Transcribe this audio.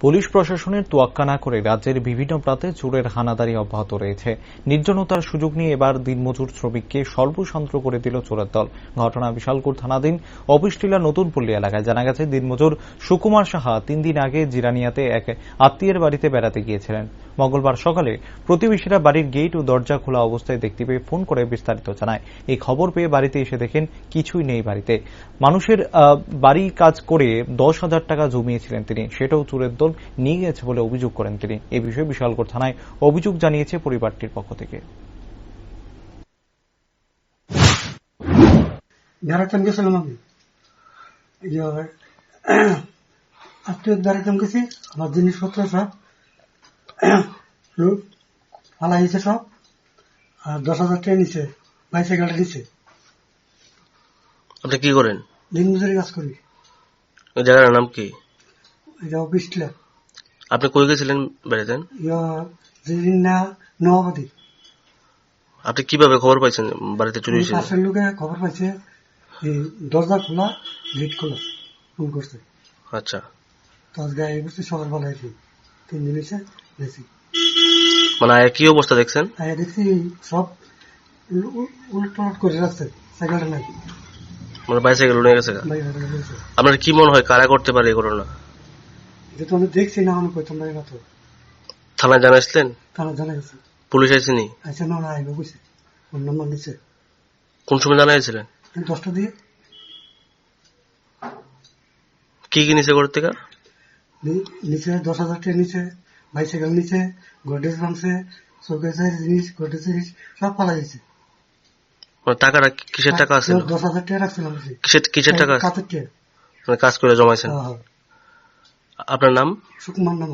Police প্রশাসনের তোয়াক্কা না করে রাজ্যের বিভিন্ন প্রান্তে চোরের হানাদারি অব্যাহত রয়েছে। নির্জনতার সুযোগ নিয়ে এবার দিনমজুর শ্রমিককে সর্বশান্ত করে দিল চোরের দল। ঘটনা বিশালপুর থানাধীন অফিসটিলা নতুনপল্লী এলাকায়। জানা গেছে, দিনমজুর সুকুমার সাহা 3 দিন আগে জিরানিয়াতে এক আত্মীয়ের বাড়িতে বেড়াতে গিয়েছিলেন। মঙ্গলবার সকালে প্রতিবেশীরা বাড়ির গেট ও দরজা খোলা অবস্থায় দেখতে পেয়ে ফোন করে বিস্তারিত জানায়। এই খবর পেয়ে বাড়িতে এসে দেখেন কিছুই নেই বাড়িতে। মানুষের বাড়ি কাজ করে 10,000 টাকা জমিয়েছিলেন তিনি, সেটাও চোরের দল নিয়ে গেছে বলে অভিযোগ করেন তিনি। এ বিষয়ে বিশালগড় থানায় অভিযোগ জানিয়েছে পরিবারটির পক্ষ থেকে। বেড়াতাম গেছিলাম আমি, আত্মীয় বেড়াতাম গেছি। আমার জিনিসপত্র সব ফালা হয়েছে সব, আর 10,000 টাকা নিচ্ছে, বাইসাইকেলটা নিচ্ছে। আপনি কি করেন? দিনমজুরি কাজ করি। ওই জায়গাটার নাম কি? এটা অফিসটা। আপনি কই গেছিলেন বেড়াতেন? নবাবাদী। আপনি কিভাবে খবর পাইছেন বাড়িতে চুরি হয়েছে? পাশের লোকে খবর পাইছে, এই দরজা খোলা, গেট খোলা, ফোন করছে। আচ্ছা, তো আজকে এই বছর সকালবেলা এসে 3 দিন এসে দেখছি। মানে কি অবস্থা দেখছেন? দেখছি সব উলট পালট করে রাখছে, সাইকেলটা নাই, মানে বাইসাইকেল নিয়ে গেছে। আপনার কি মনে হয় কারা করতে পারে এই ঘটনা? এটা তো আমি দেখছি না, আমি কইতাম না। না তো থানায় জানাইছিলেন? থানা জানা গেছে, পুলিশ আইসেনি? আচ্ছা না আইব কইছে, ফোন নাম্বার নিচ্ছে। কোন সময় জানাইছিলেন? 10টা দিয়ে। কি কি নিচে ঘর থেকে? নিচে 10,000 টাকা নিচে, বাইসাইকেল নিচে, গোডরেজ ভাঙছে, শোকেসের জিনিস, গোডরেজের জিনিস সব পালা যাচ্ছে। মানে টাকাটা কিসের টাকা আছে? 10,000 টাকা রাখছিলাম। কিসের টাকা? কাতের টাকা। মানে কাজ করে জমাইছেন। হ্যাঁ। আপনার নাম? সুকুমার নাম।